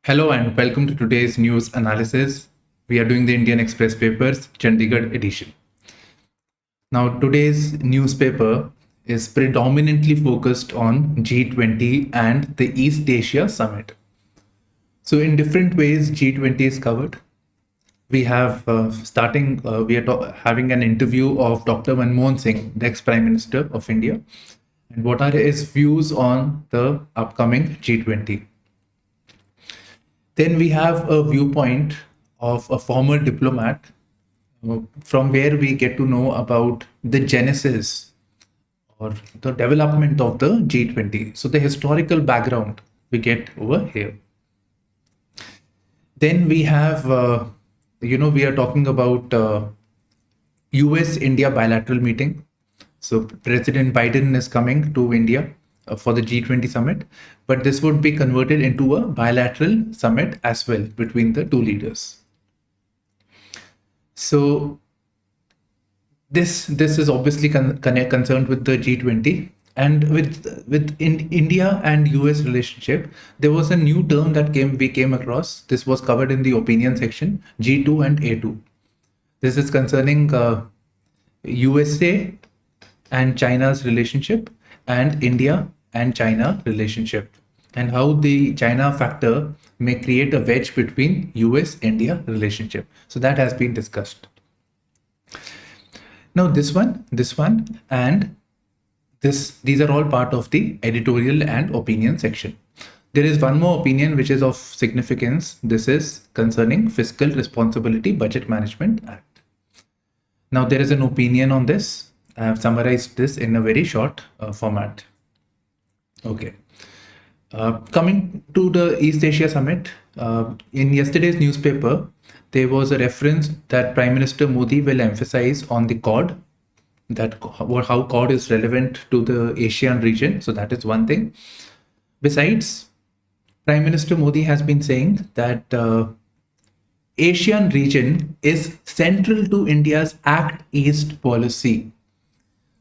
Hello and welcome to today's news analysis. We are doing the Indian Express papers, Chandigarh edition. Now, today's newspaper is predominantly focused on G20 and the East Asia Summit. So, in different ways, G20 is covered. We have having an interview of Dr. Manmohan Singh, the ex-Prime Minister of India, and what are his views on the upcoming G20. Then we have a viewpoint of a former diplomat from where we get to know about the genesis or the development of the G20. So the historical background we get over here. Then we have, we are talking about US-India bilateral meeting. So President Biden is coming to India for the G20 summit, but this would be converted into a bilateral summit as well between the two leaders. So this is obviously concerned with the G20 and with India and US relationship. There was a new term that we came across. This was covered in the opinion section, G2 and A2. This is concerning USA and China's relationship and India and China relationship, and how the China factor may create a wedge between US-India relationship. So that has been discussed. Now this one, and these are all part of the editorial and opinion section. There is one more opinion which is of significance. This is concerning Fiscal Responsibility Budget Management Act. Now there is an opinion on this. I have summarized this in a very short format. Okay. Coming to the East Asia Summit, in yesterday's newspaper, there was a reference that Prime Minister Modi will emphasize on the Quad, how Quad is relevant to the Asian region. So that is one thing. Besides, Prime Minister Modi has been saying that Asian region is central to India's Act East policy.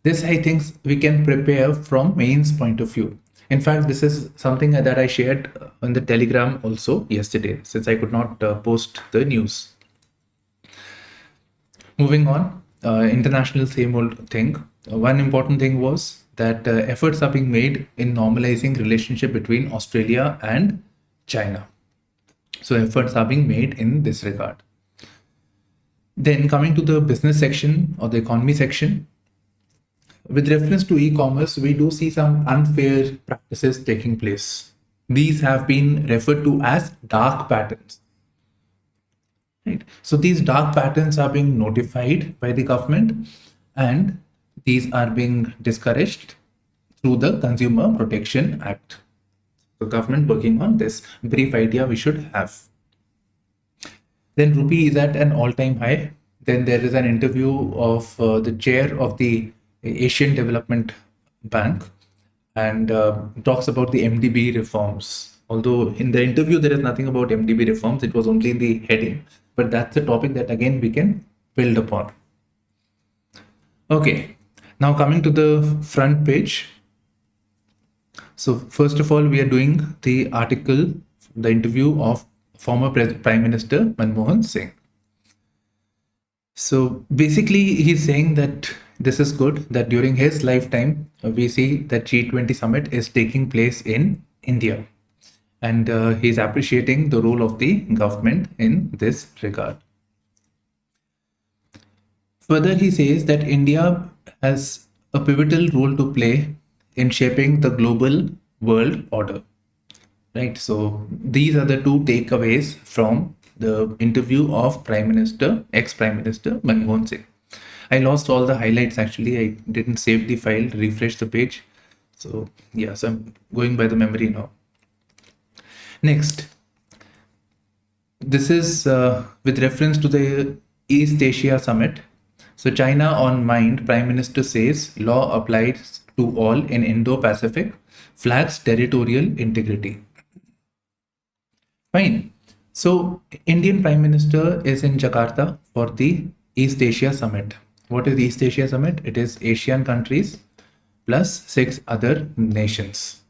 This, I think, we can prepare from mains point of view. In fact, this is something that I shared on the Telegram also yesterday, since I could not post the news. Moving on, international same old thing. One important thing was that efforts are being made in normalizing relationship between Australia and China. So efforts are being made in this regard. Then coming to the business section or the economy section, with reference to e-commerce, we do see some unfair practices taking place. These have been referred to as dark patterns. Right? So these dark patterns are being notified by the government, and these are being discouraged through the Consumer Protection Act. The government working on this brief idea we should have. Then rupee is at an all-time high. Then there is an interview of the chair of the Asian Development Bank, and talks about the MDB reforms. Although in the interview there is nothing about MDB reforms, it was only in the heading, but that's a topic that again we can build upon. Okay, now coming to the front page. So first of all, we are doing the article, the interview of former Prime Minister Manmohan Singh. So basically he's saying that this is good that during his lifetime, we see that G20 summit is taking place in India. And he's appreciating the role of the government in this regard. Further, he says that India has a pivotal role to play in shaping the global world order. Right. So these are the two takeaways from the interview of ex-Prime Minister Manmohan Singh. I lost all the highlights actually. I didn't save the file, refresh the page. So yeah, so I'm going by the memory now. Next, this is with reference to the East Asia Summit. So China on mind, Prime Minister says law applies to all in Indo-Pacific, flags territorial integrity. Fine. So Indian Prime Minister is in Jakarta for the East Asia Summit. What is the East Asia Summit? It is Asian countries plus 6 other nations,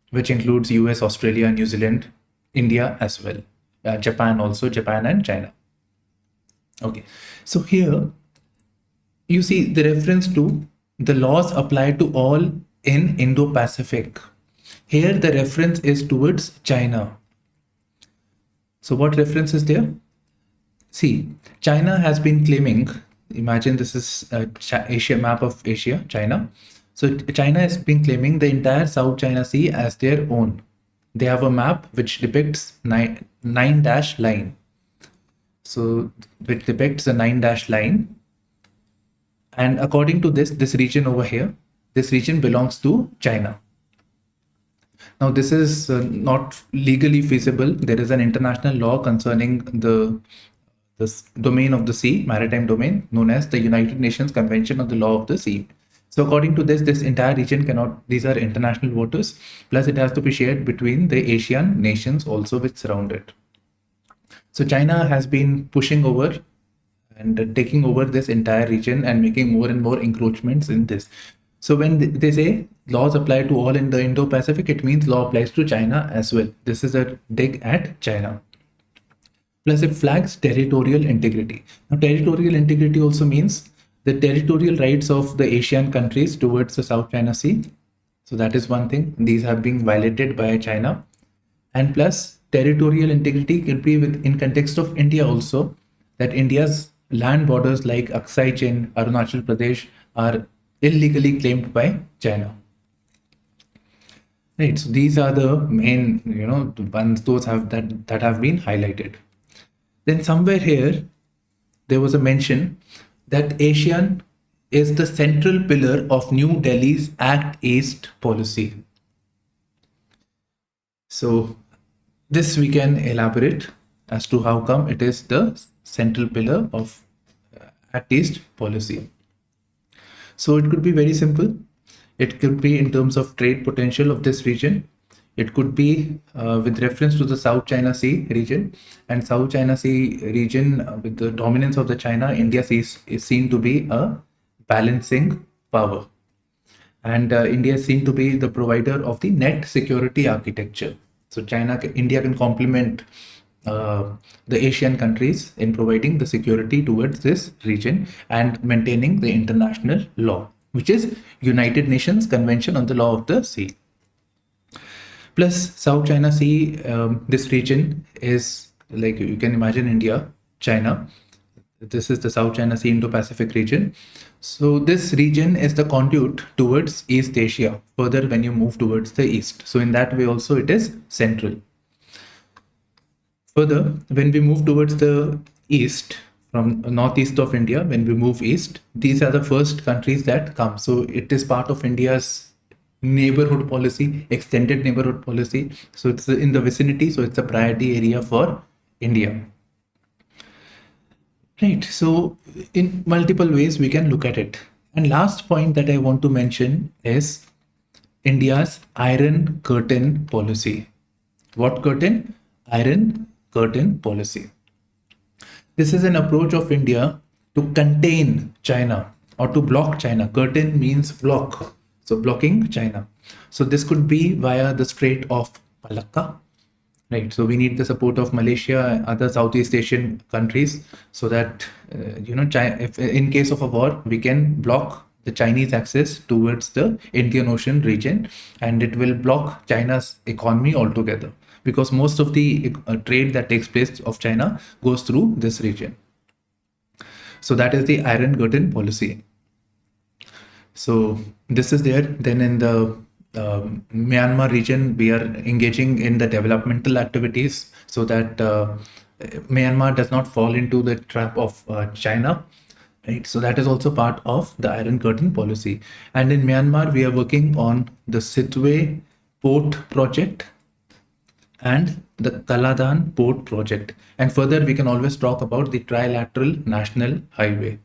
which includes US, Australia, New Zealand, India as well. Japan also, Japan and China. Okay, so here you see the reference to the laws apply to all in Indo-Pacific. Here the reference is towards China. So what reference is there? See, China has been claiming, imagine this is a Asia map of Asia, China. So China has been claiming the entire South China Sea as their own. They have a map which depicts nine dash line. So which depicts a 9 dash line. And according to this region over here, this region belongs to China. Now, this is not legally feasible. There is an international law concerning the domain of the sea, maritime domain, known as the United Nations Convention on the Law of the Sea. So according to this entire region cannot, these are international waters, plus it has to be shared between the Asian nations also which surround it. So China has been pushing over and taking over this entire region and making more and more encroachments in this. So when they say laws apply to all in the Indo-Pacific, it means law applies to China as well. This is a dig at China. Plus it flags territorial integrity. Now territorial integrity also means the territorial rights of the Asian countries towards the South China Sea. So that is one thing. These have been violated by China. And plus territorial integrity could be in context of India also, that India's land borders like Aksai Chin, Arunachal Pradesh are illegally claimed by China. Right, so these are the main, the ones those have that have been highlighted. Then somewhere here, there was a mention that ASEAN is the central pillar of New Delhi's Act East policy. So this we can elaborate as to how come it is the central pillar of Act East policy. So it could be very simple. It could be in terms of trade potential of this region. It could be with reference to the South China Sea region, and South China Sea region with the dominance of the China, India is seen to be a balancing power. And India is seen to be the provider of the net security architecture. So India can complement the Asian countries in providing the security towards this region and maintaining the international law, which is United Nations Convention on the Law of the Sea. Plus South China Sea, this region is like, you can imagine India, China. This is the South China Sea Indo-Pacific region. So this region is the conduit towards East Asia, further when you move towards the east. So in that way also it is central. Further, when we move towards the east, from northeast of India, when we move east, these are the first countries that come. So it is part of India's neighborhood policy, extended neighborhood policy. So it's in the vicinity, so it's a priority area for India. Right, so in multiple ways we can look at it. And last point that I want to mention is India's Iron Curtain policy. What curtain? Iron Curtain policy. This is an approach of India to contain China or to block China. Curtain means block. So blocking China. So this could be via the Strait of Malacca. Right. So we need the support of Malaysia and other Southeast Asian countries so that, if in case of a war, we can block the Chinese access towards the Indian Ocean region, and it will block China's economy altogether, because most of the trade that takes place of China goes through this region. So that is the Iron Curtain policy. So this is there. Then in the Myanmar region, we are engaging in the developmental activities so that Myanmar does not fall into the trap of China. Right. So that is also part of the Iron Curtain policy. And in Myanmar, we are working on the Sitwe port project and the Kaladan port project. And further, we can always talk about the trilateral national highway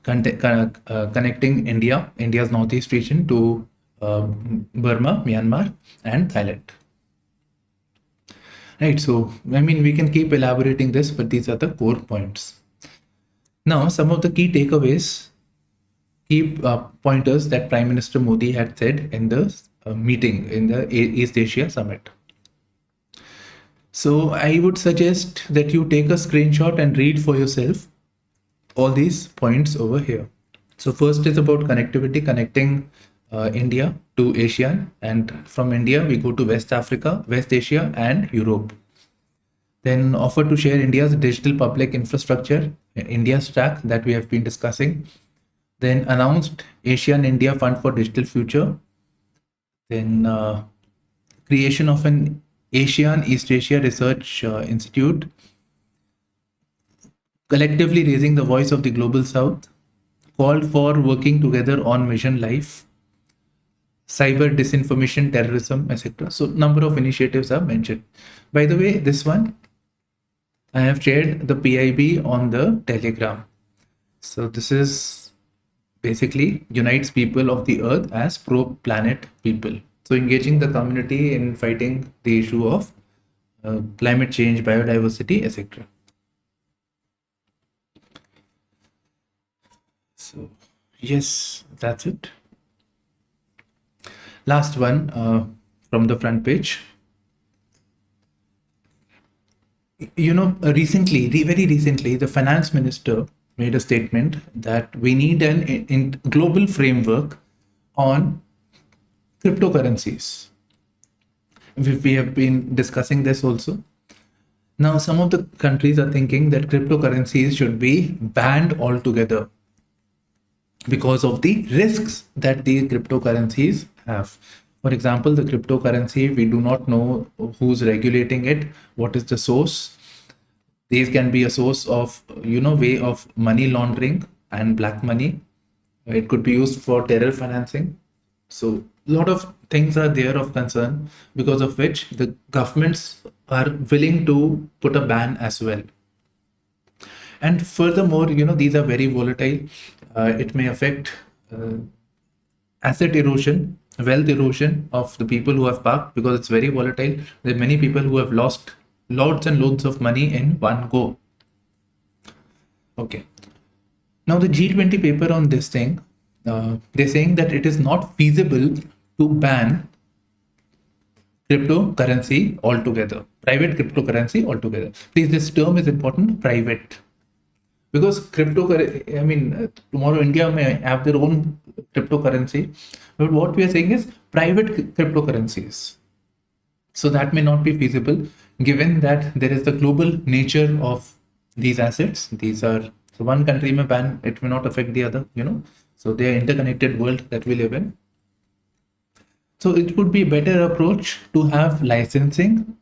connecting India's northeast region to Burma, Myanmar, and Thailand. Right, so I mean, we can keep elaborating this, but these are the core points. Now, some of the key takeaways, key pointers that Prime Minister Modi had said in the meeting in the East Asia Summit. So I would suggest that you take a screenshot and read for yourself all these points over here. So first is about connectivity, connecting India to Asia, and from India we go to West Africa, West Asia, and Europe. Then offer to share India's digital public infrastructure, India stack that we have been discussing. Then announced Asian India Fund for Digital Future. Then creation of an ASEAN East Asia Research Institute, collectively raising the voice of the Global South, called for working together on Mission Life, cyber disinformation, terrorism, etc. So number of initiatives are mentioned. By the way, this one, I have shared the PIB on the Telegram. So this is basically unites people of the earth as pro-planet people. So engaging the community in fighting the issue of climate change, biodiversity, etc. So yes, that's it. Last one from the front page. Recently, very recently, the finance minister made a statement that we need an global framework on cryptocurrencies. We have been discussing this also. Now, some of the countries are thinking that cryptocurrencies should be banned altogether because of the risks that the cryptocurrencies have. For example, the cryptocurrency, we do not know who's regulating it, what is the source. These can be a source of, way of money laundering and black money. It could be used for terror financing. So a lot of things are there of concern, because of which the governments are willing to put a ban as well. And furthermore, these are very volatile. It may affect asset erosion, wealth erosion of the people who have parked, because it's very volatile. There are many people who have lost loads and loads of money in one go. Okay. Now the G20 paper on this thing, they're saying that it is not feasible to ban cryptocurrency altogether, private cryptocurrency altogether. Please, this term is important, private. Because tomorrow India may have their own cryptocurrency, but what we are saying is private cryptocurrencies. So that may not be feasible, given that there is the global nature of these assets. So one country may ban, it may not affect the other, So they are interconnected world that we live in. So it would be a better approach to have licensing,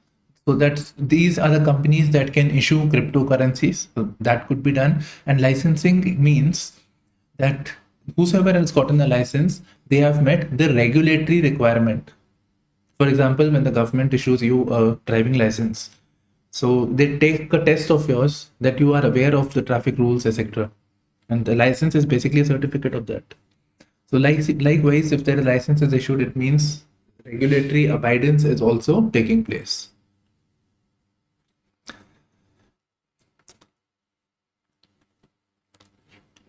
so that these are the companies that can issue cryptocurrencies. So that could be done. And licensing means that whosoever has gotten a license, they have met the regulatory requirement. For example, when the government issues you a driving license, so they take a test of yours that you are aware of the traffic rules, etc. And the license is basically a certificate of that. So likewise, if their license is issued, it means regulatory abidance is also taking place.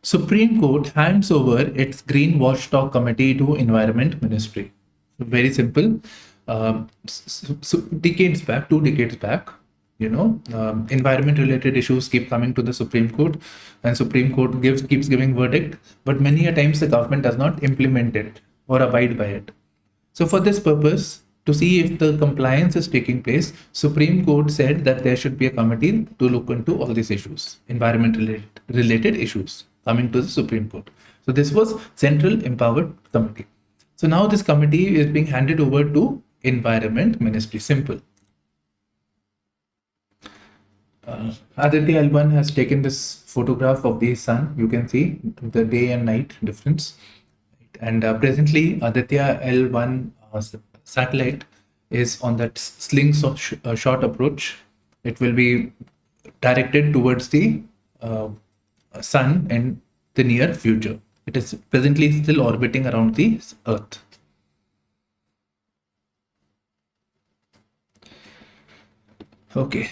Supreme Court hands over its Green Watchdog Committee to Environment Ministry. Very simple. So decades back, 2 decades back, environment-related issues keep coming to the Supreme Court, and Supreme Court keeps giving verdict, but many a times the government does not implement it or abide by it. So for this purpose, to see if the compliance is taking place, Supreme Court said that there should be a committee to look into all these issues, environment-related issues coming to the Supreme Court. So this was Central Empowered Committee. So now this committee is being handed over to Environment Ministry. Simple. Aditya L1 has taken this photograph of the sun. You can see the day and night difference. And presently, Aditya L1 satellite is on that slingshot approach. It will be directed towards the sun in the near future. It is presently still orbiting around the Earth. Okay.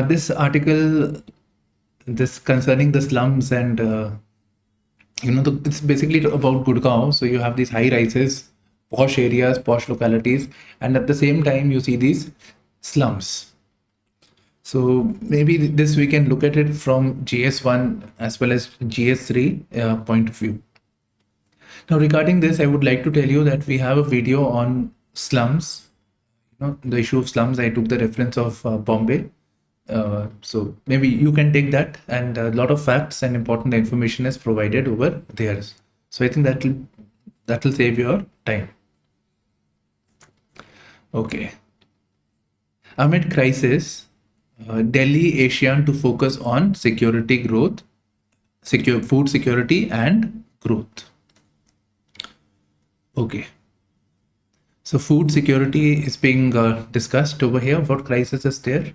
This article, this concerning the slums and it's basically about Gurgaon. So you have these high rises, posh areas, posh localities, and at the same time you see these slums. So maybe this we can look at it from GS1 as well as GS3 point of view. Now regarding this, I would like to tell you that we have a video on slums. The issue of slums. I took the reference of Bombay. So maybe you can take that, and a lot of facts and important information is provided over there. So I think that will save your time. Okay. Amid crisis, Delhi ASEAN to focus on security growth, food security and growth. Okay. So food security is being discussed over here. What crisis is there?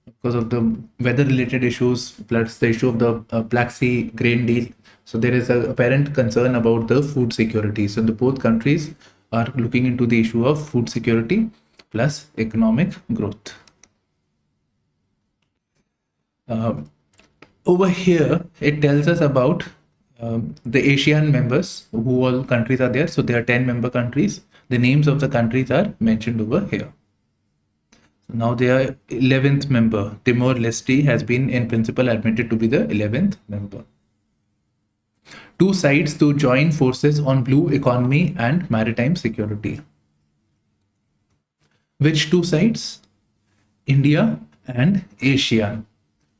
Because of the weather-related issues, plus the issue of the Black Sea grain deal. So there is a apparent concern about the food security. So the both countries are looking into the issue of food security plus economic growth. Over here, it tells us about the ASEAN members, who all countries are there. So there are 10 member countries. The names of the countries are mentioned over here. So now they are 11th member. Timor-Leste has been in principle admitted to be the 11th member. Two sides to join forces on blue economy and maritime security. Which two sides? India and ASEAN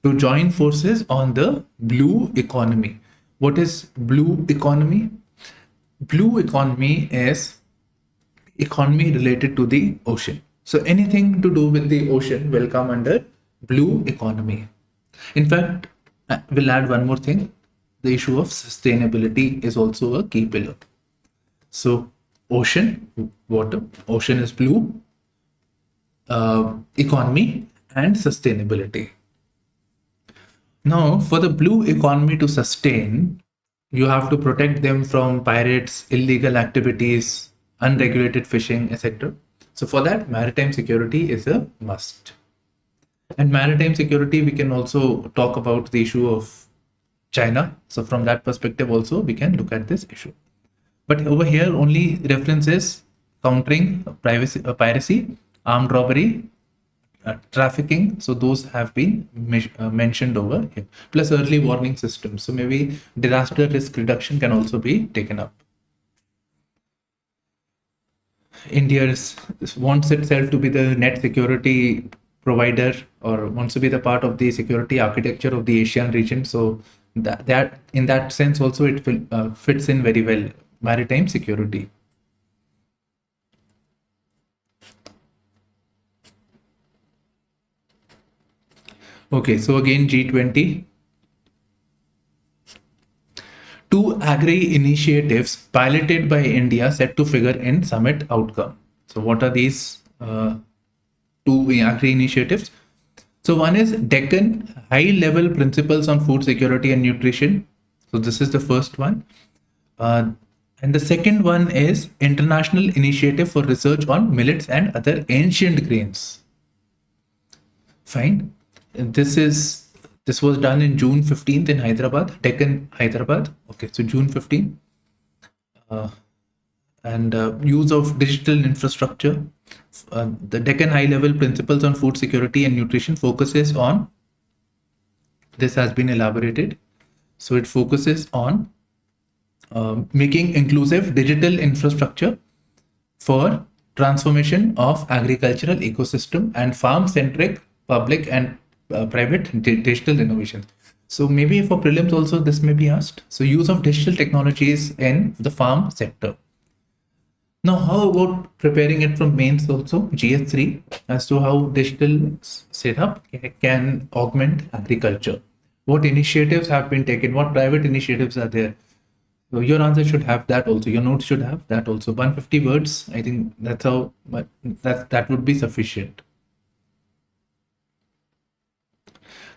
to join forces on the blue economy. What is blue economy? Blue economy is economy related to the ocean. So anything to do with the ocean will come under blue economy. In fact, we'll add one more thing. The issue of sustainability is also a key pillar. So ocean, water, ocean is blue, economy and sustainability. Now, for the blue economy to sustain, you have to protect them from pirates, illegal activities, unregulated fishing, etc. So for that, maritime security is a must. And maritime security, we can also talk about the issue of China. So from that perspective also, we can look at this issue. But over here, only reference is countering piracy, armed robbery, trafficking. So those have been mentioned over here. Plus early warning systems. So maybe disaster risk reduction can also be taken up. India wants itself to be the net security provider, or wants to be the part of the security architecture of the Asian region. So that in that sense also it fits in very well, maritime security. Okay, so again G20. Two agri initiatives piloted by India set to figure in summit outcome. So what are these two agri initiatives? So one is Deccan High Level Principles on Food Security and Nutrition. So this is the first one. And the second one is International Initiative for Research on Millets and Other Ancient Grains. Fine. This was done in June 15th in Hyderabad, Deccan, Hyderabad. Okay, so June 15th. And use of digital infrastructure. The Deccan High Level Principles on Food Security and Nutrition focuses on, this has been elaborated. So it focuses on making inclusive digital infrastructure for transformation of agricultural ecosystem and farm-centric public and private digital innovation. So maybe for prelims also this may be asked. So use of digital technologies in the farm sector. Now, how about preparing it from mains also, GS3, as to how digital setup can augment agriculture? What initiatives have been taken? What private initiatives are there? So your answer should have that also. Your notes should have that also. 150 words. I think that's how. But that would be sufficient.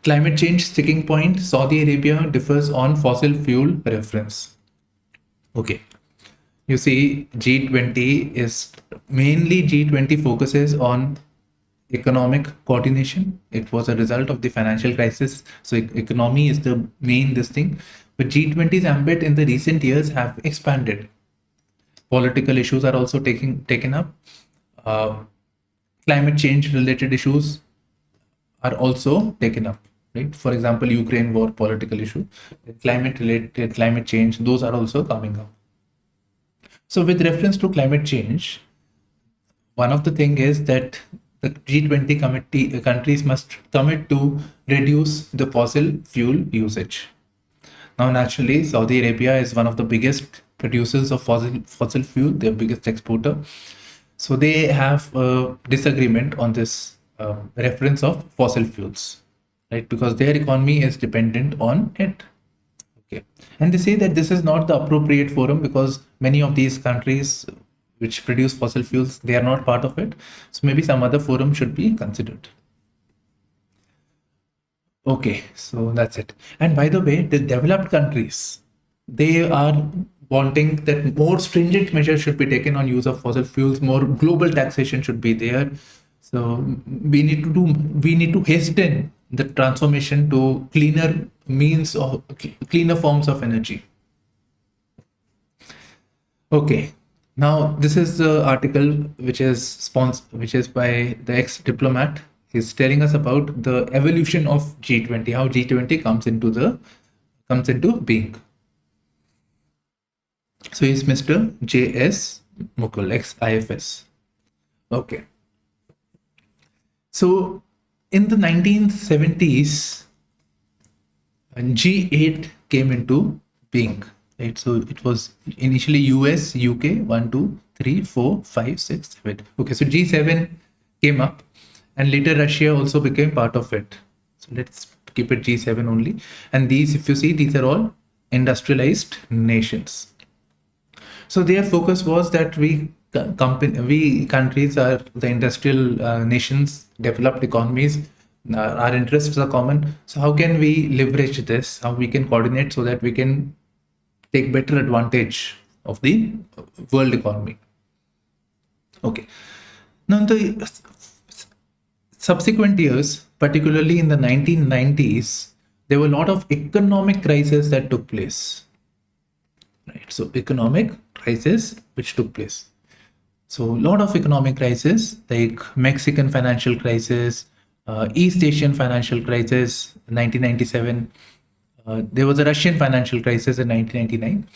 Climate change sticking point. Saudi Arabia differs on fossil fuel reference. Okay. You see, G20 is mainly G20 focuses on economic coordination. It was a result of the financial crisis. So economy is the main this thing. But G20's ambit in the recent years have expanded. Political issues are also taken up. Uh, Climate change related issues are also taken up. Right? For example, Ukraine war, political issue, climate related, climate change, those are also coming up. So with reference to climate change, one of the thing is that the G20 committee countries must commit to reduce the fossil fuel usage. Now, naturally, Saudi Arabia is one of the biggest producers of fossil fuel, their biggest exporter. So they have a disagreement on this reference of fossil fuels, right? Because their economy is dependent on it. Okay, and they say that this is not the appropriate forum because many of these countries which produce fossil fuels, they are not part of it. So maybe some other forum should be considered. Okay, so that's it. And by the way, the developed countries, they are wanting that more stringent measures should be taken on use of fossil fuels, more global taxation should be there. So we need to hasten the transformation to cleaner means of cleaner forms of energy. Okay, now this is the article which is which is by the ex-diplomat. He's telling us about the evolution of G20, how G20 comes into being. So he's Mr. J.S. Mukul, ex-IFS. Okay. So in the 1970s, G8 came into being. Right, so it was initially US, UK, 1, 2, 3, 4, 5, 6, 7. Okay, so G7 came up, and later Russia also became part of it. So let's keep it G7 only. And these, if you see, these are all industrialized nations. So their focus was that we countries are the industrial nations, developed economies. Our interests are common. So how can we leverage this? How we can coordinate so that we can take better advantage of the world economy. Okay. Now, in the subsequent years, particularly in the 1990s, there were a lot of economic crises that took place. Right. So, economic crisis which took place. So, a lot of economic crises like Mexican financial crisis, East Asian financial crisis, 1997. There was a Russian financial crisis in 1999.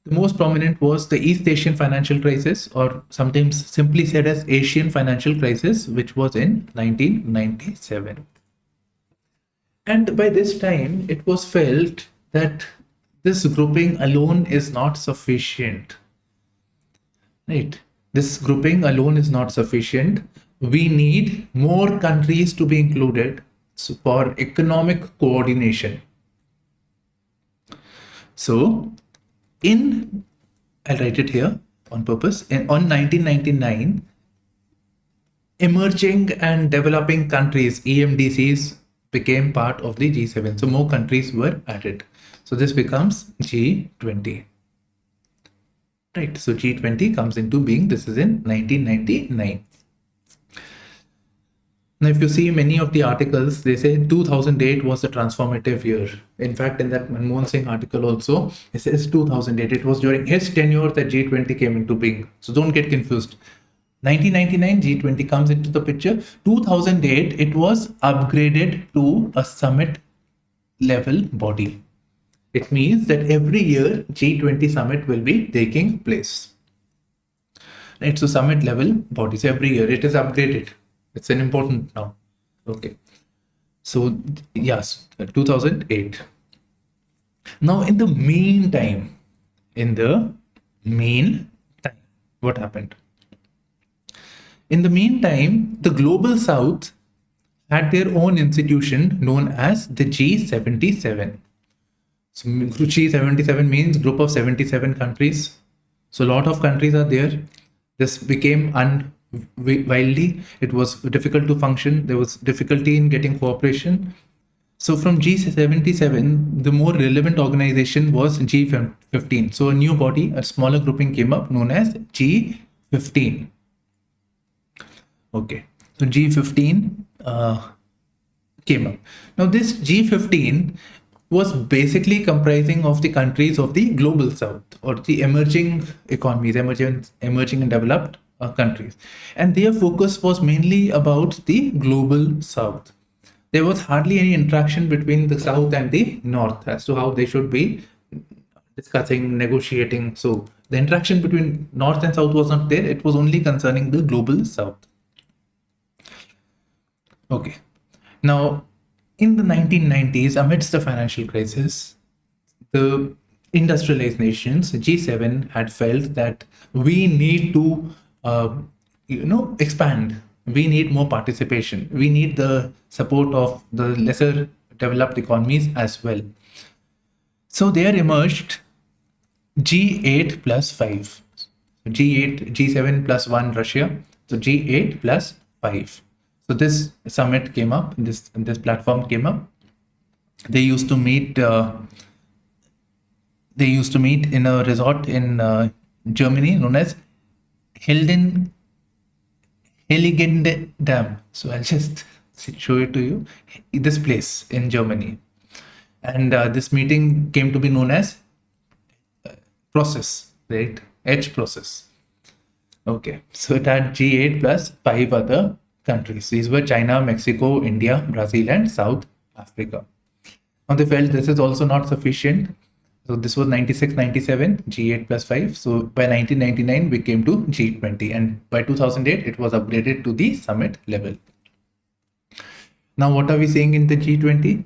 The most prominent was the East Asian financial crisis, or sometimes simply said as Asian financial crisis, which was in 1997. And by this time, it was felt that this grouping alone is not sufficient. Right? This grouping alone is not sufficient. We need more countries to be included for economic coordination. So, I'll write it here on purpose. On 1999, emerging and developing countries, EMDCs, became part of the G7. So more countries were added. So this becomes G20. Right. So G20 comes into being. This is in 1999. Now, if you see many of the articles, they say 2008 was a transformative year. In fact, in that Manmohan Singh article also, it says 2008. It was during his tenure that G20 came into being. So don't get confused. 1999, G20 comes into the picture. 2008, it was upgraded to a summit level body. It means that every year G20 summit will be taking place. Right, so summit level bodies every year, it is upgraded. It's an important now. Okay. So yes, 2008. Now in the meantime, what happened? In the meantime, the Global South had their own institution known as the G77. So G77 means group of 77 countries. So a lot of countries are there. This became wildly. It was difficult to function. There was difficulty in getting cooperation. So from G77, the more relevant organization was G15. So a new body, a smaller grouping came up known as G15. Okay, so G15 came up. Now this G15 was basically comprising of the countries of the global south, or the emerging economies, emerging and developed countries. And their focus was mainly about the global south. There was hardly any interaction between the south and the north as to how they should be discussing, negotiating. So the interaction between north and south was not there. It was only concerning the global south. Okay. Now, in the 1990s, amidst the financial crisis, the industrialized nations, G7, had felt that we need to, expand. We need more participation. We need the support of the lesser developed economies as well. So there emerged G8 plus 5. G8, G7 plus 1 Russia. So G8 plus 5. So this summit came up, this platform came up. They used to meet in a resort in Germany known as Hilden Heiligen Dam. So I'll just show it to you. This place in Germany. And this meeting came to be known as process, right? H process. Okay, so it had G8 plus 5 other countries. These were China, Mexico, India, Brazil, and South Africa. Now they felt this is also not sufficient. So this was 96, 97, G8 plus 5. So by 1999, we came to G20. And by 2008, it was upgraded to the summit level. Now, what are we seeing in the G20?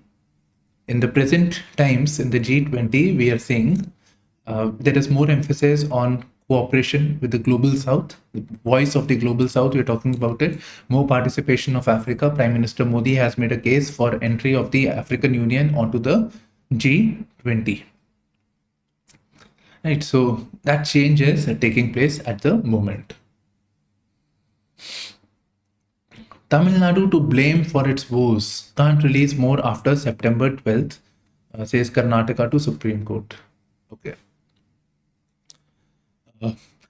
In the present times, in the G20, we are seeing there is more emphasis on cooperation with the global south, the voice of the global south. We're talking about it. More participation of Africa. Prime Minister Modi has made a case for entry of the African Union onto the G20. Right, so that change is taking place at the moment. Tamil Nadu to blame for its woes, can't release more after September 12th, says Karnataka to Supreme Court. Okay.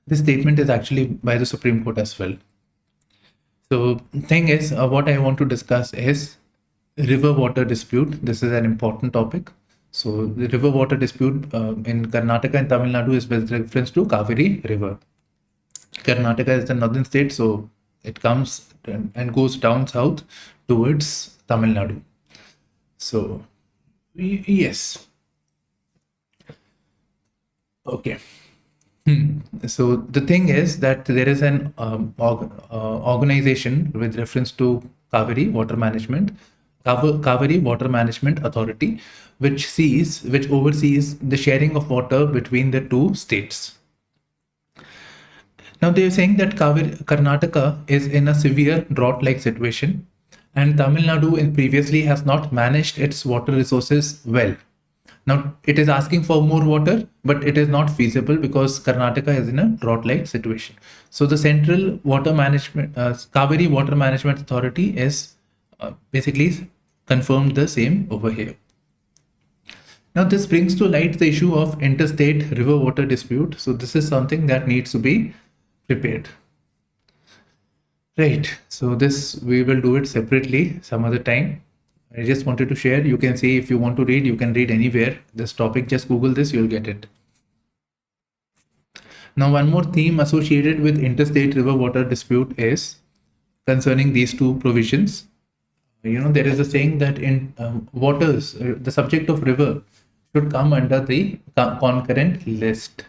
This statement is actually by the Supreme Court as well. So thing is, what I want to discuss is river water dispute. This is an important topic. So the river water dispute in Karnataka and Tamil Nadu is with reference to Kaveri River. Karnataka is the northern state, so it comes and goes down south towards Tamil Nadu. So yes. Okay. So the thing is that there is an organization with reference to Kaveri Water Management, Kaveri Water Management Authority, which oversees the sharing of water between the two states. Now they are saying that Karnataka is in a severe drought-like situation, and Tamil Nadu previously has not managed its water resources well. Now it is asking for more water, but it is not feasible because Karnataka is in a drought-like situation. So the Central Water Management, Kaveri Water Management Authority is basically confirmed the same over here. Now this brings to light the issue of interstate river water dispute. So this is something that needs to be prepared. Right, so this we will do it separately some other time. I just wanted to share. You can see if you want to read, you can read anywhere. This topic, just Google this, you'll get it. Now, one more theme associated with interstate river water dispute is concerning these two provisions. There is a saying that in waters, the subject of river should come under the concurrent list.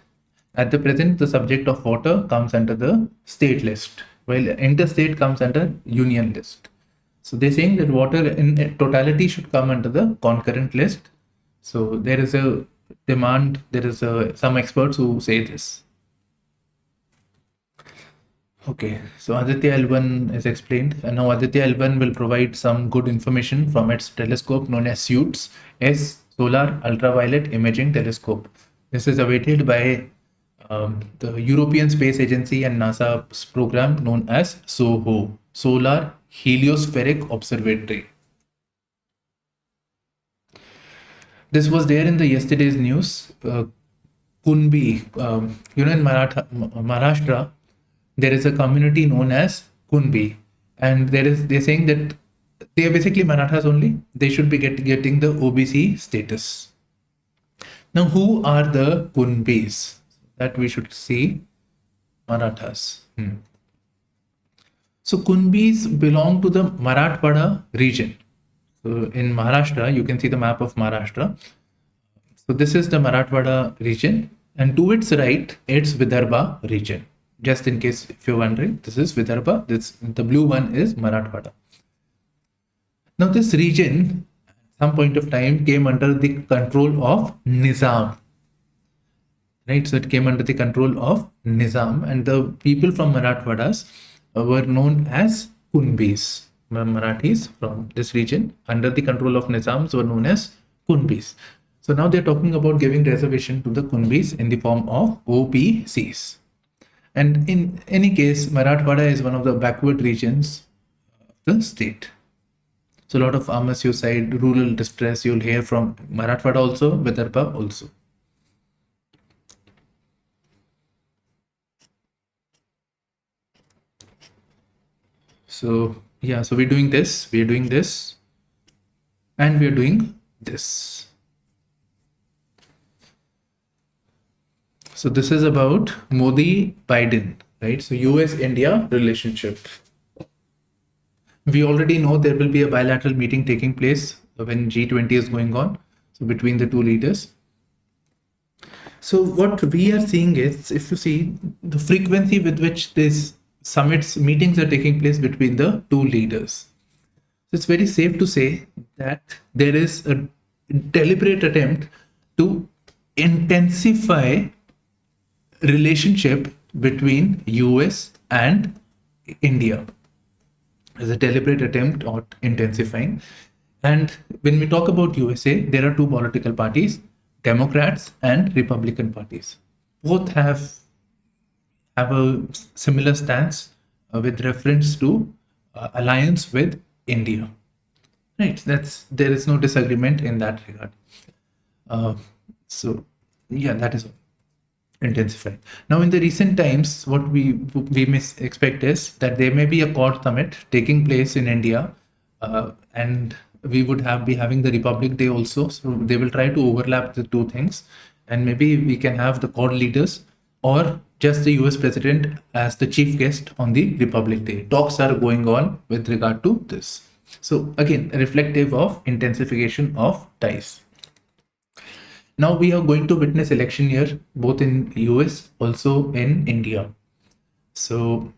At the present, the subject of water comes under the state list, while interstate comes under union list. So they're saying that water in totality should come under the concurrent list. So there is a demand, there is some experts who say this. Okay, so Aditya L1 is explained, and now Aditya L1 will provide some good information from its telescope known as SUITS, Solar Ultraviolet Imaging Telescope. This is awaited by the European Space Agency and NASA's program known as SOHO, Solar Heliospheric Observatory. This was there in the yesterday's news. Kunbi, in Maharashtra, there is a community known as Kunbi, and they're saying that they are basically Marathas only. They should be getting the OBC status. Now, who are the Kunbis? That we should see. Marathas. So Kunbis belong to the Marathwada region. So in Maharashtra, you can see the map of Maharashtra. So this is the Marathwada region, and to its right, it's Vidarbha region. Just in case if you're wondering, this is Vidarbha. The blue one is Marathwada. Now this region, at some point of time, came under the control of Nizam. Right, so it came under the control of Nizam, and the people from Marathwadas were known as Kunbis. Marathis from this region under the control of Nizams were known as Kunbis. So now they're talking about giving reservation to the Kunbis in the form of OBCs. And in any case, Marathwada is one of the backward regions of the state. So a lot of farmer suicide, rural distress you'll hear from Marathwada also, Vidarbha also. So yeah, so we're doing this, and we're doing this. So this is about Modi-Biden, right? So US-India relationship. We already know there will be a bilateral meeting taking place when G20 is going on, so between the two leaders. So what we are seeing is, if you see the frequency with which these summits, meetings are taking place between the two leaders. So it's very safe to say that there is a deliberate attempt to intensify relationship between US and India. There's a deliberate attempt at intensifying. And when we talk about USA, there are two political parties, Democrats and Republican parties. Both have a similar stance with reference to alliance with India. Right, there is no disagreement in that regard. So yeah, that is intensifying. Now in the recent times, what we may expect is that there may be a Quad summit taking place in India, and we would be having the Republic Day also. So they will try to overlap the two things, and maybe we can have the Quad leaders or just the US president as the chief guest on the Republic Day. Talks are going on with regard to this. So again, reflective of intensification of ties. Now we are going to witness election year, both in US, also in India. So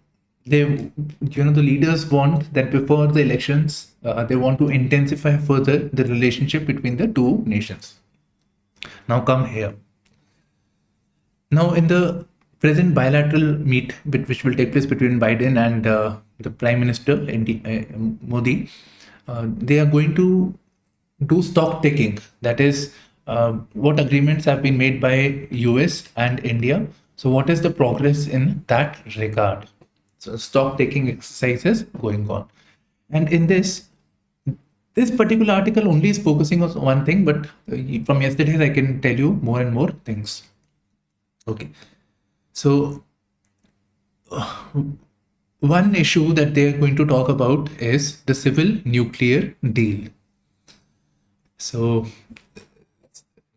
the leaders want that before the elections, they want to intensify further the relationship between the two nations. Now come here. Now in the present bilateral meet, which will take place between Biden and the Prime Minister Modi, they are going to do stock taking. That is, what agreements have been made by US and India. So what is the progress in that regard? So stock taking exercises going on. And in this particular article only is focusing on one thing, but from yesterday's I can tell you more and more things. Okay. So one issue that they are going to talk about is the civil nuclear deal. So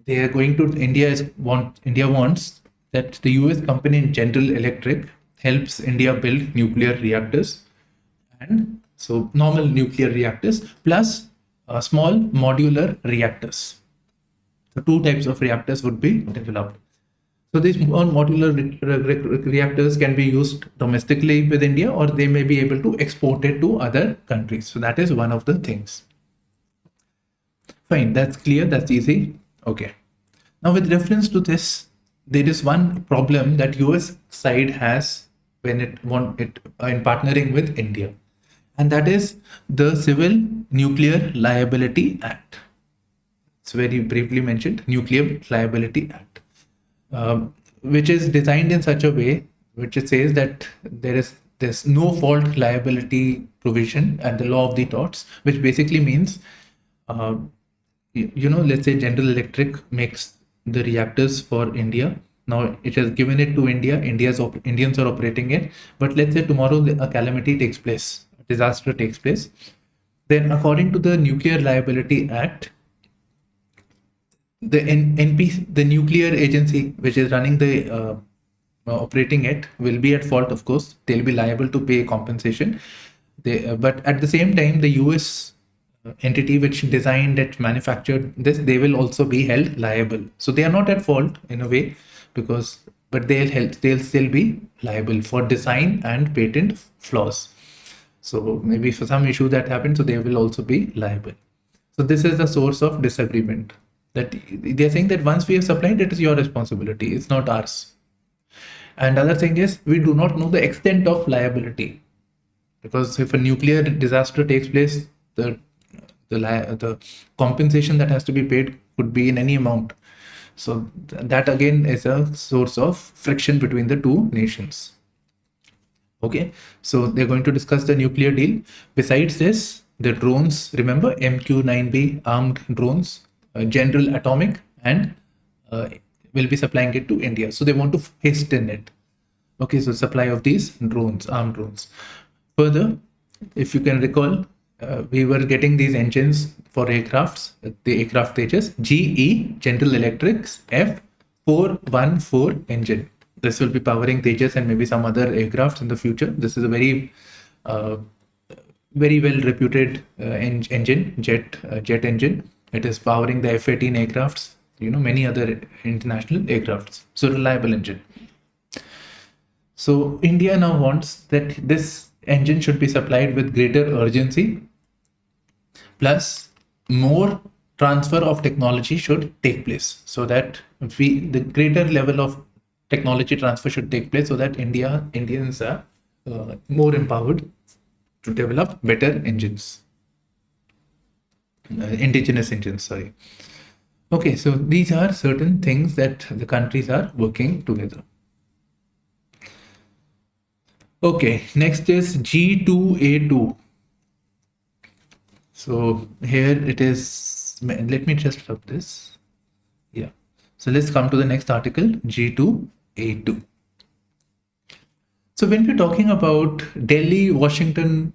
they are going to India wants that the US company General Electric helps India build nuclear reactors, and so normal nuclear reactors plus small modular reactors. So two types of reactors would be developed. So these modular reactors can be used domestically with India, or they may be able to export it to other countries. So that is one of the things. Fine, that's clear, that's easy. Okay. Now with reference to this, there is one problem that US side has when in partnering with India, and that is the Civil Nuclear Liability Act. It's very briefly mentioned, Nuclear Liability Act. Which is designed in such a way which it says that there's no fault liability provision and the law of the torts, which basically means let's say General Electric makes the reactors for India. Now it has given it to India. Indians are operating it, but let's say tomorrow a calamity takes place, a disaster takes place, Then, according to the Nuclear Liability Act, the the nuclear agency which is running the operating it will be at fault. Of course, they'll be liable to pay compensation. But at the same time, the US entity which designed it, manufactured this, they will also be held liable. So they are not at fault in a way, because but they'll still be liable for design and patent flaws. So maybe for some issue that happened, so they will also be liable. So this is the source of disagreement. That they're saying that once we have supplied, it is your responsibility, it's not ours. And other thing is, we do not know the extent of liability, because if a nuclear disaster takes place, the compensation that has to be paid could be in any amount. So that again is a source of friction between the two nations. Okay, so they're going to discuss the nuclear deal. Besides this, the drones, remember MQ-9B armed drones, General Atomic, and will be supplying it to India. So they want to hasten it. Okay, so supply of these drones, armed drones. Further, if you can recall, we were getting these engines for aircrafts, the aircraft Tejas, GE, General Electric's F414 engine. This will be powering Tejas and maybe some other aircrafts in the future. This is a very well reputed engine, jet engine. It is powering the F-18 aircrafts, many other international aircrafts. So reliable engine. So India now wants that this engine should be supplied with greater urgency, plus more transfer of technology should take place, so that the greater level of technology transfer should take place, so that Indians are more empowered to develop better engines, indigenous engines, sorry. Okay, so these are certain things that the countries are working together. Okay, next is G2A2. So here it is, let me just rub this. Yeah, so let's come to the next article, G2A2. So when we're talking about Delhi, Washington,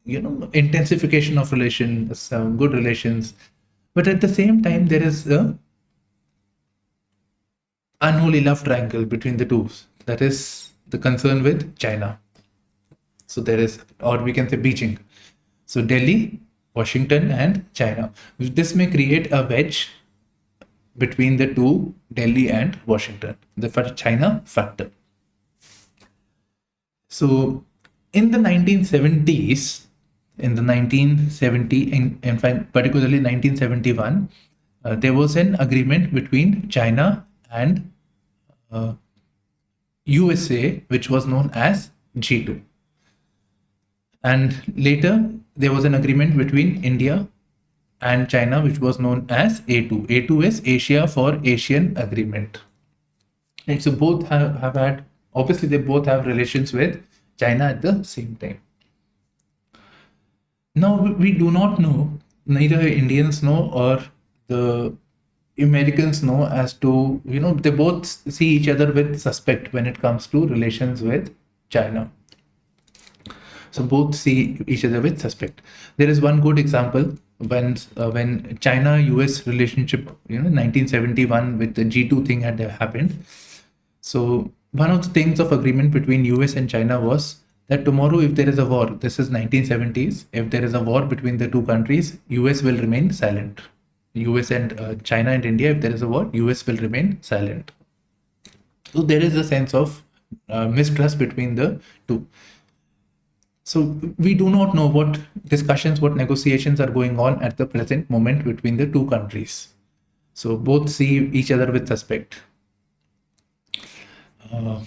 intensification of relations, good relations, but at the same time, there is a unholy love triangle between the two. That is the concern with China. So there is, or we can say Beijing. So Delhi, Washington, and China. This may create a wedge between the two, Delhi and Washington, the China factor. So in the 1970s, in fact, particularly 1971, there was an agreement between China and USA, which was known as G2. And later, there was an agreement between India and China, which was known as A2. A2 is Asia for Asian Agreement. And so both have had, obviously they both have relations with China at the same time. Now, we do not know, neither Indians know or the Americans know as to, they both see each other with suspect when it comes to relations with China. So both see each other with suspect. There is one good example when China-US relationship, 1971 with the G2 thing had happened. So one of the things of agreement between US and China was that tomorrow, if there is a war, this is 1970s, if there is a war between the two countries, US will remain silent. US and China and India, if there is a war, US will remain silent. So there is a sense of mistrust between the two. So we do not know what discussions, what negotiations are going on at the present moment between the two countries. So both see each other with suspect. So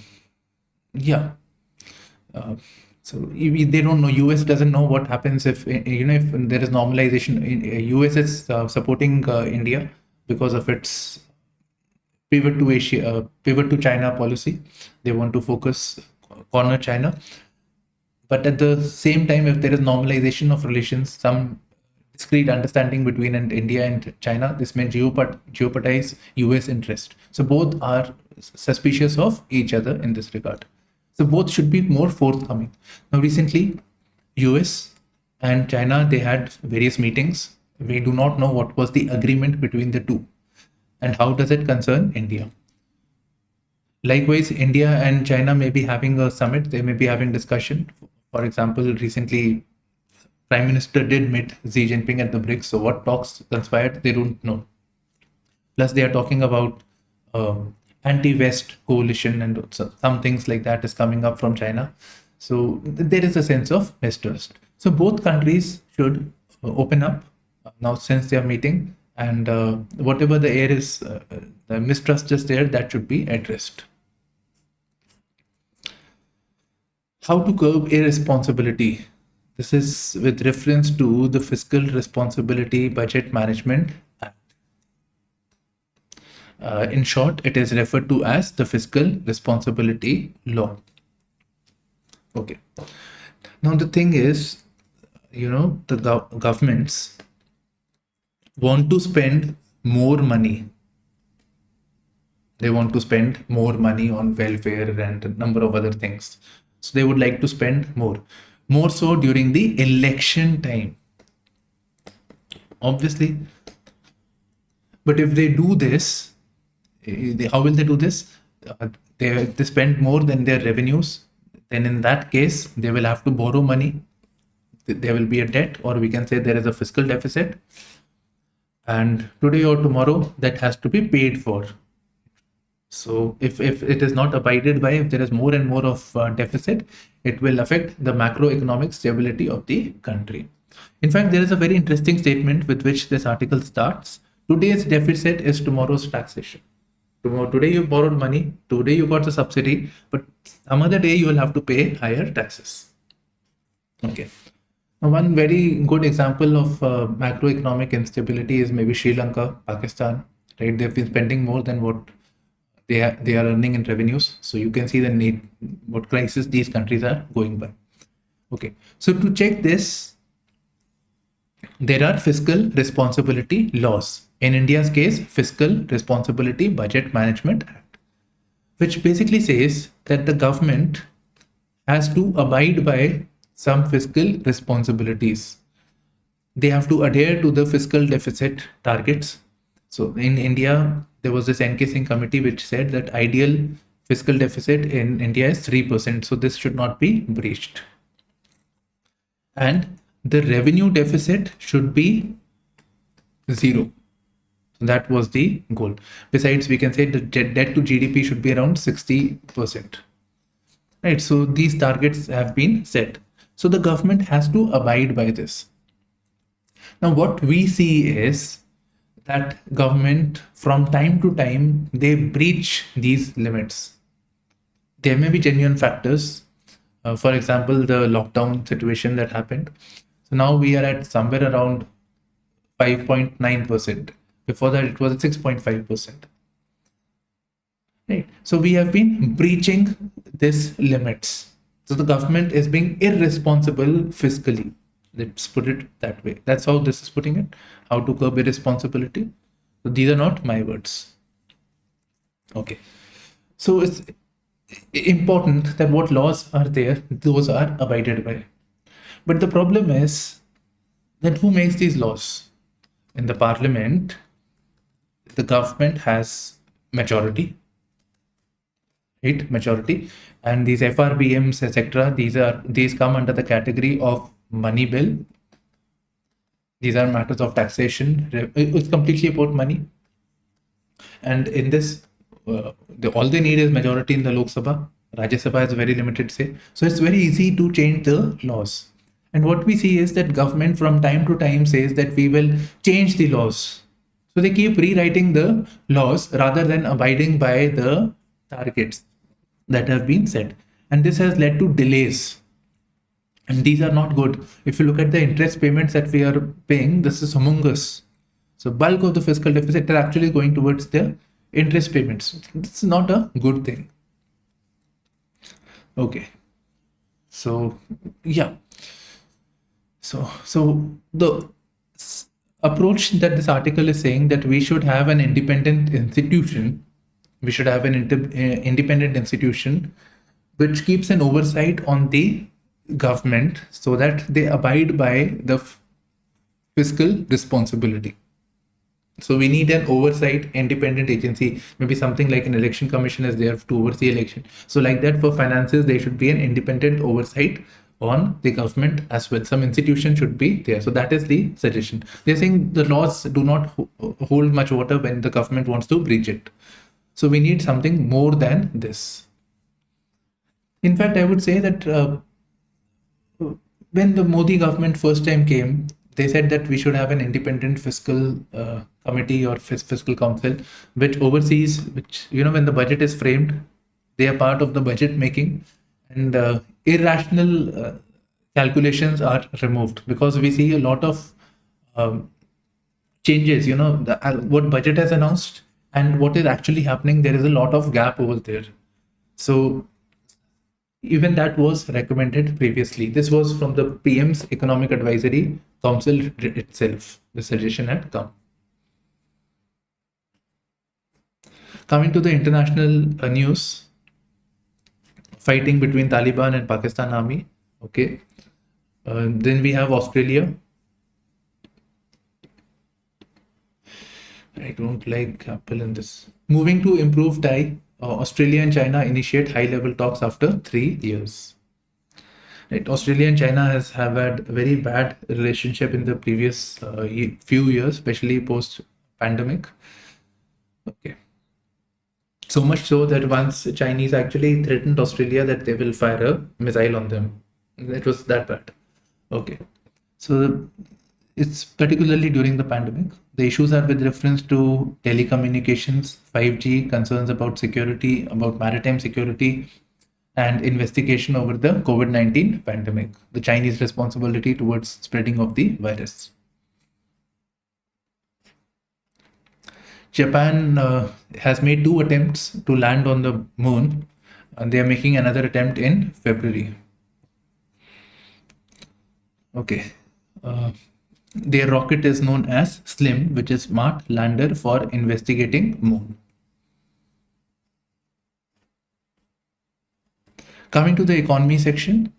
they don't know. US doesn't know what happens if if there is normalization. US is supporting India because of its pivot to Asia, pivot to China policy. They want to corner China. But at the same time, if there is normalization of relations, some discrete understanding between India and China, this may jeopardize US interest. So both are suspicious of each other in this regard. So both should be more forthcoming. Now, recently, US and China, they had various meetings. We do not know what was the agreement between the two and how does it concern India. Likewise, India and China may be having a summit, they may be having discussion. For example, recently, Prime Minister did meet Xi Jinping at the BRICS, so what talks conspired, they don't know. Plus, they are talking about anti-West coalition and some things like that is coming up from China. So there is a sense of mistrust. So both countries should open up now since they are meeting, and whatever the air is, the mistrust is there, that should be addressed. How to curb irresponsibility. This is with reference to the Fiscal Responsibility Budget Management Act. In short, it is referred to as the Fiscal Responsibility Law. Okay. Now the thing is, the governments want to spend more money. They want to spend more money on welfare and a number of other things. So they would like to spend more so during the election time. Obviously. But if they do this, how will they do this? They spend more than their revenues. Then in that case, they will have to borrow money. There will be a debt, or we can say there is a fiscal deficit. And today or tomorrow, that has to be paid for. So if it is not abided by, if there is more and more of deficit, it will affect the macroeconomic stability of the country. In fact, there is a very interesting statement with which this article starts. Today's deficit is tomorrow's taxation. Today you borrowed money, today you got the subsidy, but some other day you will have to pay higher taxes. Okay. Now, one very good example of macroeconomic instability is maybe Sri Lanka, Pakistan, right? They've been spending more than what they are earning in revenues. So you can see the need, what crisis these countries are going by. Okay. So to check this, there are fiscal responsibility laws. In India's case, Fiscal Responsibility Budget Management Act, which basically says that the government has to abide by some fiscal responsibilities. They have to adhere to the fiscal deficit targets. So in India, there was this NK Singh committee which said that ideal fiscal deficit in India is 3%. So this should not be breached. And the revenue deficit should be 0. So that was the goal. Besides, we can say the debt to GDP should be around 60%. Right. So these targets have been set. So the government has to abide by this. Now, what we see is that government from time to time, they breach these limits. There may be genuine factors. For example, the lockdown situation that happened. So now we are at somewhere around 5.9%. Before that, it was 6.5%. Right. So we have been breaching these limits. So the government is being irresponsible fiscally. Let's put it that way. That's how this is putting it. How to curb irresponsibility. So these are not my words. Okay. So it's important that what laws are there, those are abided by. But the problem is that who makes these laws? In the parliament, the government has majority, right? Majority, and these FRBMs, etc. These come under the category of money bill. These are matters of taxation. It's completely about money. And in this, all they need is majority in the Lok Sabha. Rajya Sabha has a very limited say. So it's very easy to change the laws. And what we see is that government from time to time says that we will change the laws. So they keep rewriting the laws rather than abiding by the targets that have been set. And this has led to delays. And these are not good. If you look at the interest payments that we are paying, this is humongous. So bulk of the fiscal deficit is actually going towards the interest payments. It's not a good thing. Okay. So, yeah. So the approach that this article is saying that we should have an independent institution, independent institution which keeps an oversight on the government so that they abide by the fiscal responsibility. So we need an oversight independent agency, maybe something like an election commission is there to oversee election. So like that for finances, there should be an independent oversight on the government as well. Some institution should be there. So that is the suggestion. They're saying the laws do not hold much water when the government wants to breach it. So we need something more than this. In fact, I would say that when the Modi government first time came, they said that we should have an independent fiscal committee or fiscal council, which oversees, which, when the budget is framed, they are part of the budget making, and irrational calculations are removed, because we see a lot of changes, what budget has announced and what is actually happening. There is a lot of gap over there. So even that was recommended previously. This was from the PM's Economic Advisory Council itself. The suggestion had come. Coming to the international news, fighting between Taliban and Pakistan Army. Okay. Then we have Australia. I don't like Apple in this. Moving to improve tie. Australia and China initiate high-level talks after 3 years. Right, Australia and China have had a very bad relationship in the previous few years, especially post-pandemic. Okay. So much so that once the Chinese actually threatened Australia that they will fire a missile on them. It was that bad. Okay. So it's particularly during the pandemic. The issues are with reference to telecommunications, 5G, concerns about security, about maritime security, and investigation over the COVID-19 pandemic, the Chinese responsibility towards spreading of the virus. Japan has made 2 attempts to land on the moon, and they are making another attempt in February. Okay. Their rocket is known as SLIM, which is Smart Lander for Investigating Moon. Coming to the economy section,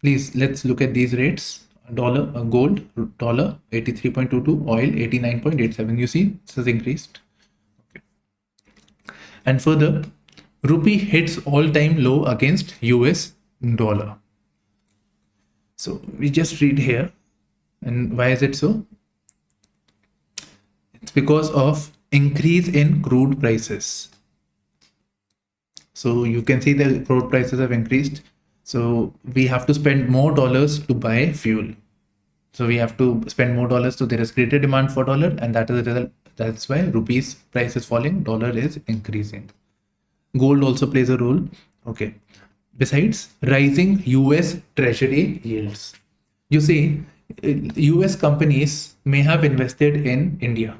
please let's look at these rates. Gold, dollar 83.22, oil 89.87. You see, this has increased. Okay. And further, rupee hits all-time low against US dollar. So we just read here. And why is it so? It's because of increase in crude prices. So you can see the crude prices have increased. So we have to spend more dollars to buy fuel. So we have to spend more dollars. So there is greater demand for dollar, and that is the result. That's why rupees price is falling, dollar is increasing. Gold also plays a role. Okay. Besides, rising US Treasury yields. You see, US companies may have invested in India.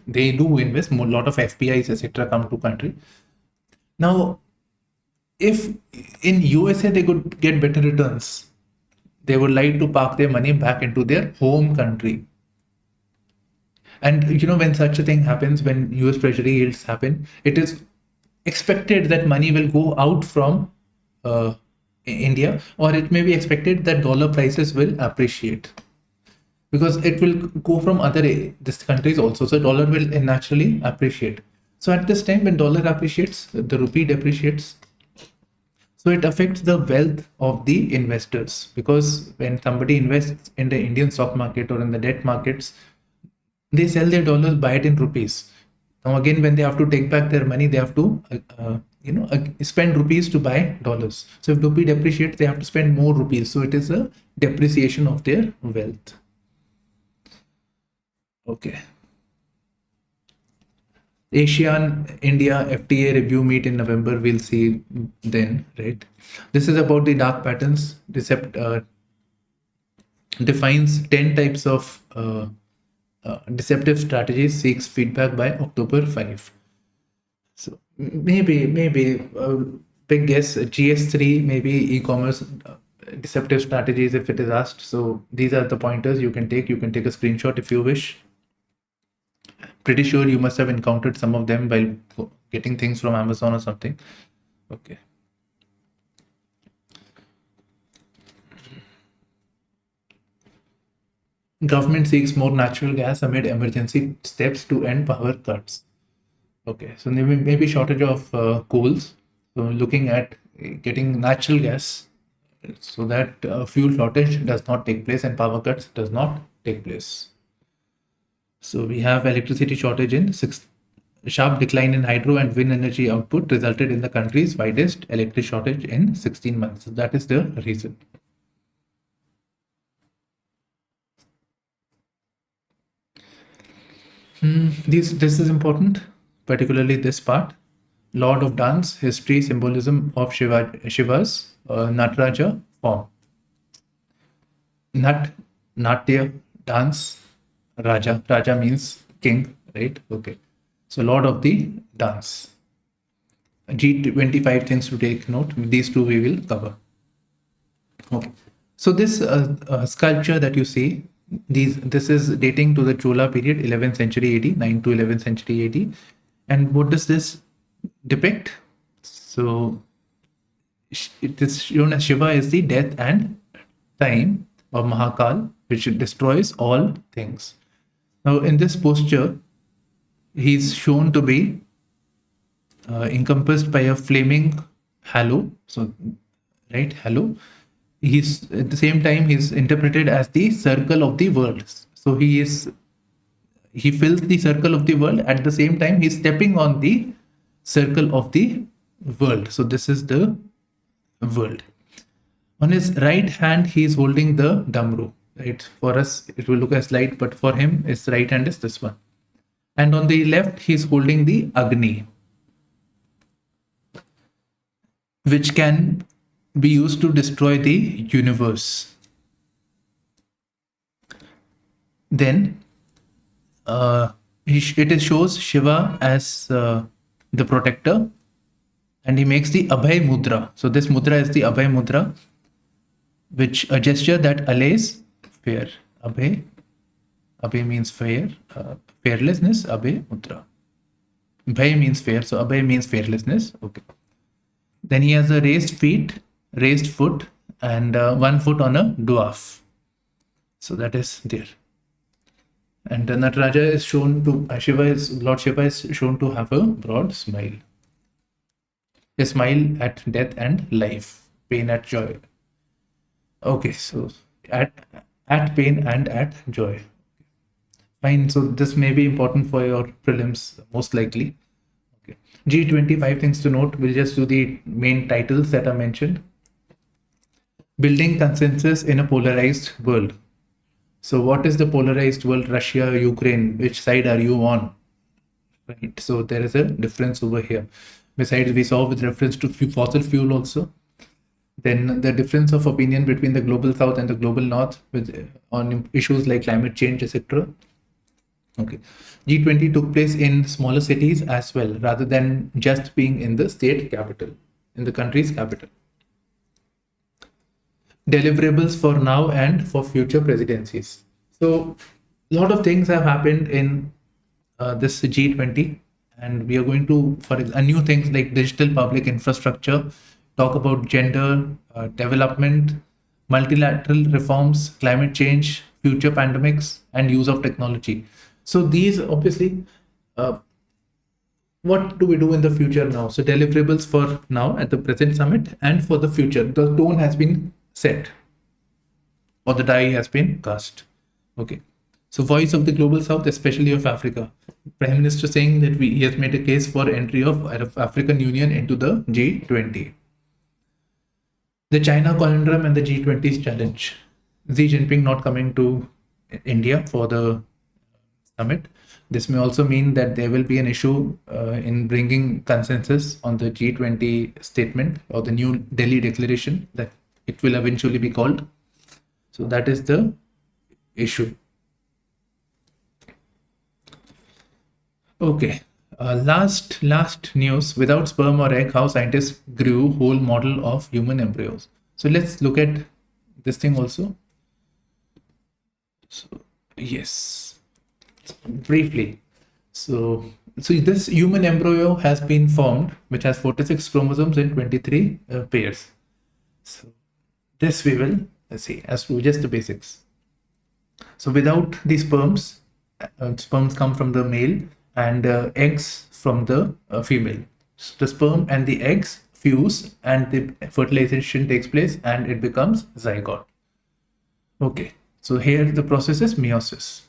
They do invest. A lot of FPIs, etc., come to country. Now, if in USA they could get better returns, they would like to park their money back into their home country. And when such a thing happens, when US Treasury yields happen, it is expected that money will go out from India, or it may be expected that dollar prices will appreciate, because it will go from other countries also. So dollar will naturally appreciate. So at this time, when dollar appreciates, the rupee depreciates. So it affects the wealth of the investors, because when somebody invests in the Indian stock market or in the debt markets, they sell their dollars, buy it in rupees. Now again, when they have to take back their money, they have to spend rupees to buy dollars. So if rupee depreciates, they have to spend more rupees. So it is a depreciation of their wealth. Okay. ASEAN India FTA review meet in November. We'll see then, right? This is about the dark patterns. Defines 10 types of deceptive strategies. Seeks feedback by October 5. So maybe big guess, GS3, maybe e-commerce deceptive strategies if it is asked. So these are the pointers you can take. You can take a screenshot if you wish. Pretty sure you must have encountered some of them while getting things from Amazon or something. Okay. Government seeks more natural gas amid emergency steps to end power cuts. Okay, so maybe shortage of coals. So looking at getting natural gas so that fuel shortage does not take place and power cuts does not take place. So we have electricity shortage in sharp decline in hydro and wind energy output resulted in the country's widest electric shortage in 16 months. So that is the reason. This is important, particularly this part. Lord of Dance, history, symbolism of Shiva's Nataraja form. Natya, dance, Raja. Raja means king, right? Okay. So Lord of the Dance. G25 things to take note. These two we will cover. Okay. So this sculpture that you see, this is dating to the Chola period, 11th century AD, 9 to 11th century AD. And what does this depict? So it is shown as Shiva is the death and time of Mahakal, which destroys all things. Now, in this posture, he's shown to be encompassed by a flaming halo. So, right, halo. He's at the same time he's interpreted as the circle of the world. So he fills the circle of the world. At the same time, he's stepping on the circle of the world. So this is the world. On his right hand, he is holding the damru. Right? For us, it will look as light, but for him, his right hand is this one. And on the left, he is holding the Agni, which can be used to destroy the universe. Then it shows Shiva as the protector, and he makes the Abhay Mudra. So this mudra is the Abhay Mudra, which a gesture that allays fear. Abhay means fear, fearlessness. Abhay Mudra. Bhay means fear, so Abhay means fearlessness. Okay. Then he has a raised foot, and 1 foot on a dwarf. So that is there. And Nataraja is shown to, Lord Shiva is shown to have a broad smile. A smile at death and life, pain at joy. Okay, so at pain and at joy. Fine, so this may be important for your prelims, most likely. Okay. G25 things to note, we'll just do the main titles that are mentioned. Building consensus in a polarized world. So what is the polarized world? Russia, Ukraine, which side are you on? Right. So there is a difference over here. Besides, we saw with reference to fossil fuel also. Then the difference of opinion between the global south and the global north on issues like climate change, etc. Okay. G20 took place in smaller cities as well, rather than just being in the state capital, in the country's capital. Deliverables for now and for future presidencies. So a lot of things have happened in this G20, and we are going to, for new things like digital public infrastructure, talk about gender, development, multilateral reforms, climate change, future pandemics, and use of technology. So these obviously, what do we do in the future now? So deliverables for now at the present summit and for the future. The tone has been set, or the die has been cast. Okay. So voice of the global south, especially of Africa. Prime Minister saying that he has made a case for entry of African Union into the G20. The China conundrum and the G20's challenge. Xi Jinping not coming to India for the summit. This may also mean that there will be an issue in bringing consensus on the G20 statement or the new Delhi declaration that it will eventually be called. So that is the issue. Okay. Last news. Without sperm or egg, how scientists grew whole model of human embryos. So let's look at this thing also. So yes, briefly. So this human embryo has been formed, which has 46 chromosomes and 23 pairs. So this we will see as to just the basics. So without the sperms, sperms come from the male and eggs from the female. So the sperm and the eggs fuse and the fertilization takes place and it becomes zygote. Okay, so here the process is meiosis.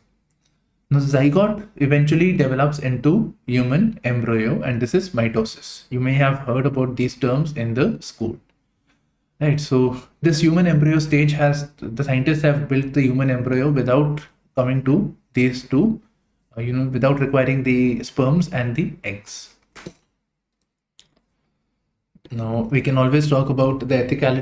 Now the zygote eventually develops into human embryo and this is mitosis. You may have heard about these terms in the school. Right, so this human embryo stage has, the scientists have built the human embryo without coming to these two, without requiring the sperms and the eggs. Now we can always talk about the ethicality